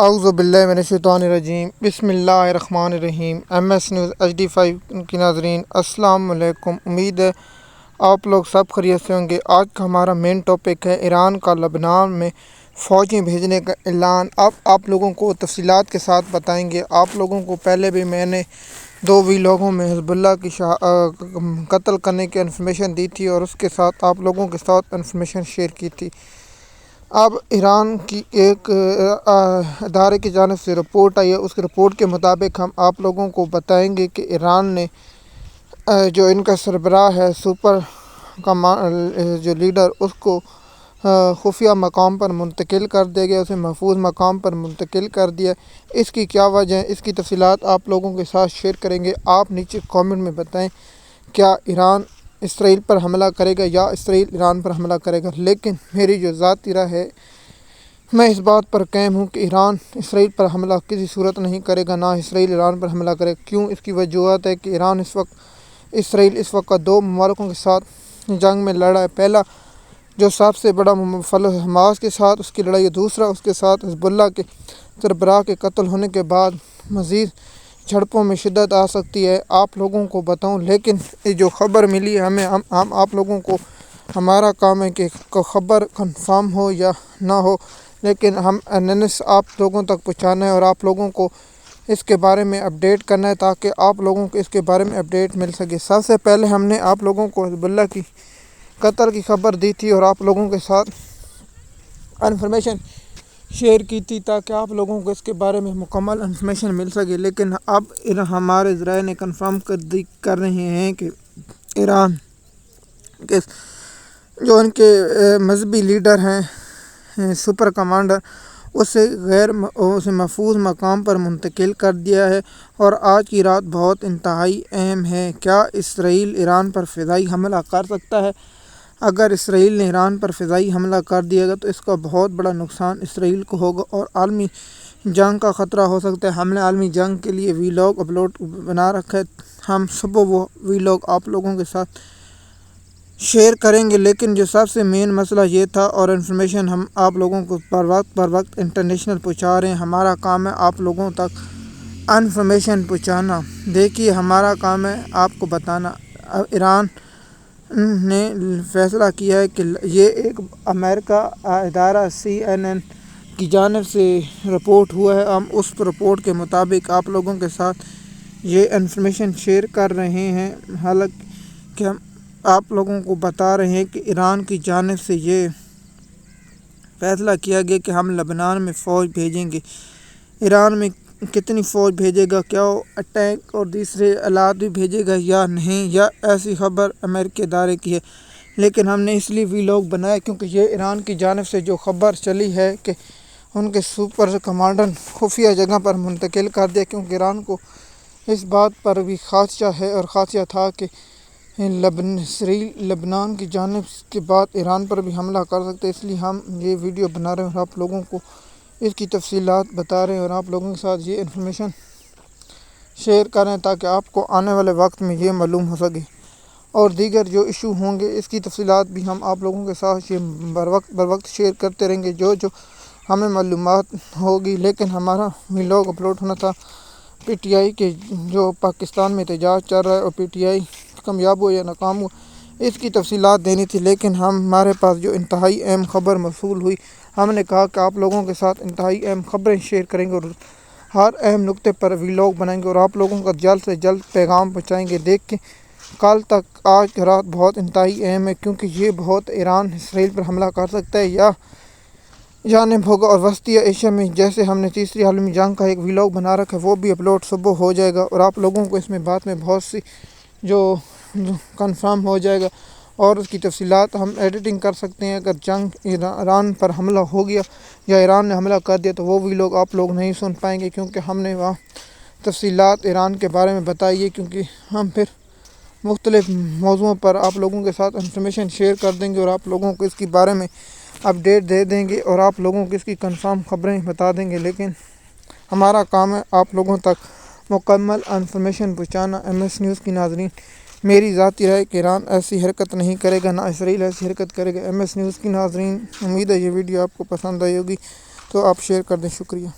اعوذ باللہ من الشیطان الرجیم بسم اللہ الرحمن الرحیم۔ MS نیوز HD5 کی ناظرین السلام علیکم۔ امید ہے آپ لوگ سب خیریت سے ہوں گے۔ آج کا ہمارا مین ٹاپک ہے ایران کا لبنان میں فوجیں بھیجنے کا اعلان۔ اب آپ لوگوں کو تفصیلات کے ساتھ بتائیں گے۔ آپ لوگوں کو پہلے بھی میں نے 2 ویلاگوں میں حزب اللہ کی قتل کرنے کی انفارمیشن دی تھی اور اس کے ساتھ آپ لوگوں کے ساتھ انفارمیشن شیئر کی تھی۔ اب ایران کی ایک ادارے کی جانب سے رپورٹ آئی ہے، اس رپورٹ کے مطابق ہم آپ لوگوں کو بتائیں گے کہ ایران نے جو ان کا سربراہ ہے سپر جو لیڈر، اس کو خفیہ مقام پر منتقل کر دیا گیا، اسے محفوظ مقام پر منتقل کر دیا۔ اس کی کیا وجہ ہے، اس کی تفصیلات آپ لوگوں کے ساتھ شیئر کریں گے۔ آپ نیچے کامنٹ میں بتائیں کیا ایران اسرائیل پر حملہ کرے گا یا اسرائیل ایران پر حملہ کرے گا۔ لیکن میری جو ذاتی رائے ہے، میں اس بات پر قائم ہوں کہ ایران اسرائیل پر حملہ کسی صورت نہیں کرے گا، نہ اسرائیل ایران پر حملہ کرے گا۔ کیوں؟ اس کی وجوہات ہے کہ اسرائیل اس وقت 2 ممالکوں کے ساتھ جنگ میں لڑا ہے۔ پہلا جو سب سے بڑا حماس کے ساتھ اس کی لڑائی ہے، دوسرا اس کے ساتھ حزب اللہ کے سربراہ کے قتل ہونے کے بعد مزید جھڑپوں میں شدت آ سکتی ہے۔ آپ لوگوں کو بتاؤں، لیکن یہ جو خبر ملی ہے ہمیں، ہم آپ لوگوں کو، ہمارا کام ہے کہ خبر کنفرم ہو یا نہ ہو، لیکن ہم آپ لوگوں تک پہنچانا ہے اور آپ لوگوں کو اس کے بارے میں اپڈیٹ کرنا ہے تاکہ آپ لوگوں کو اس کے بارے میں اپڈیٹ مل سکے۔ سب سے پہلے ہم نے آپ لوگوں کو حزب اللہ کی قتل کی خبر دی تھی اور آپ لوگوں کے ساتھ انفارمیشن شیئر کی تھی تاکہ آپ لوگوں کو اس کے بارے میں مکمل انفارمیشن مل سکے۔ لیکن اب ہمارے ذرائع نے کنفرم کر رہے ہیں کہ ایران کے جو ان کے مذہبی لیڈر ہیں، سپر کمانڈر، اسے محفوظ مقام پر منتقل کر دیا ہے اور آج کی رات بہت انتہائی اہم ہے۔ کیا اسرائیل ایران پر فضائی حملہ کر سکتا ہے؟ اگر اسرائیل نے ایران پر فضائی حملہ کر دیا گا تو اس کا بہت بڑا نقصان اسرائیل کو ہوگا اور عالمی جنگ کا خطرہ ہو سکتا ہے۔ ہم نے عالمی جنگ کے لیے ویلاگ بنا رکھا ہے، ہم صبح وہ ویلاگ آپ لوگوں کے ساتھ شیئر کریں گے۔ لیکن جو سب سے مین مسئلہ یہ تھا اور انفارمیشن ہم آپ لوگوں کو پر وقت انٹرنیشنل پہنچا رہے ہیں۔ ہمارا کام ہے آپ لوگوں تک انفارمیشن پہنچانا۔ دیکھیے، ہمارا کام ہے آپ کو بتانا۔ ایران نے فیصلہ کیا ہے کہ یہ ایک امریکہ ادارہ CNN کی جانب سے رپورٹ ہوا ہے، ہم اس رپورٹ کے مطابق آپ لوگوں کے ساتھ یہ انفارمیشن شیئر کر رہے ہیں۔ حالانکہ ہم آپ لوگوں کو بتا رہے ہیں کہ ایران کی جانب سے یہ فیصلہ کیا گیا کہ ہم لبنان میں فوج بھیجیں گے۔ ایران میں کتنی فوج بھیجے گا، کیا وہ ٹینک اور دوسرے آلات بھی بھیجے گا یا نہیں، یا ایسی خبر امریکی ادارے کی ہے۔ لیکن ہم نے اس لیے ویلاگ بنایا کیونکہ یہ ایران کی جانب سے جو خبر چلی ہے کہ ان کے سپر کمانڈر خفیہ جگہ پر منتقل کر دیا، کیونکہ ایران کو اس بات پر بھی خدشہ ہے اور خدشہ تھا کہ اسرائیل لبنان کی جانب کے بعد ایران پر بھی حملہ کر سکتے، اس لیے ہم یہ ویڈیو بنا رہے ہیں اور آپ لوگوں کو اس کی تفصیلات بتا رہے ہیں اور آپ لوگوں کے ساتھ یہ انفارمیشن شیئر کریں تاکہ آپ کو آنے والے وقت میں یہ معلوم ہو سکے، اور دیگر جو ایشو ہوں گے اس کی تفصیلات بھی ہم آپ لوگوں کے ساتھ بر وقت شیئر کرتے رہیں گے جو ہمیں معلومات ہوگی۔ لیکن ہمارا ویلاگ اپلوڈ ہونا تھا PTI کے جو پاکستان میں احتجاج چل رہا ہے اور PTI کامیاب ہو یا ناکام ہو، اس کی تفصیلات دینی تھی۔ لیکن ہمارے پاس جو انتہائی اہم خبر موصول ہوئی، ہم نے کہا کہ آپ لوگوں کے ساتھ انتہائی اہم خبریں شیئر کریں گے اور ہر اہم نقطے پر ویلاگ بنائیں گے اور آپ لوگوں کا جلد سے جلد پیغام پہنچائیں گے۔ دیکھ کے کل تک آج کی رات بہت انتہائی اہم ہے کیونکہ یہ بہت ایران اسرائیل پر حملہ کر سکتا ہے یا جانب ہوگا، اور وسطی ایشیا میں جیسے ہم نے تیسری عالمی جنگ کا ایک ویلاگ بنا رکھا ہے وہ بھی اپلوڈ صبح ہو جائے گا اور آپ لوگوں کو اس میں بات میں بہت سی جو کنفرم ہو جائے گا اور اس کی تفصیلات ہم ایڈیٹنگ کر سکتے ہیں۔ اگر جنگ ایران پر حملہ ہو گیا یا ایران نے حملہ کر دیا تو وہ ویلاگ آپ لوگ نہیں سن پائیں گے کیونکہ ہم نے وہاں تفصیلات ایران کے بارے میں بتائی ہے، کیونکہ ہم پھر مختلف موضوعوں پر آپ لوگوں کے ساتھ انفارمیشن شیئر کر دیں گے اور آپ لوگوں کو اس کے بارے میں اپڈیٹ دے دیں گے اور آپ لوگوں کو اس کی کنفرم خبریں بتا دیں گے۔ لیکن ہمارا کام ہے آپ لوگوں تک مکمل انفارمیشن پہنچانا۔ MS نیوز کی ناظرین، میری ذاتی رائے کہ ایران ایسی حرکت نہیں کرے گا، نہ اسرائیل ایسی حرکت کرے گا۔ MS نیوز کی ناظرین، امید ہے یہ ویڈیو آپ کو پسند آئی ہوگی تو آپ شیئر کر دیں۔ شکریہ۔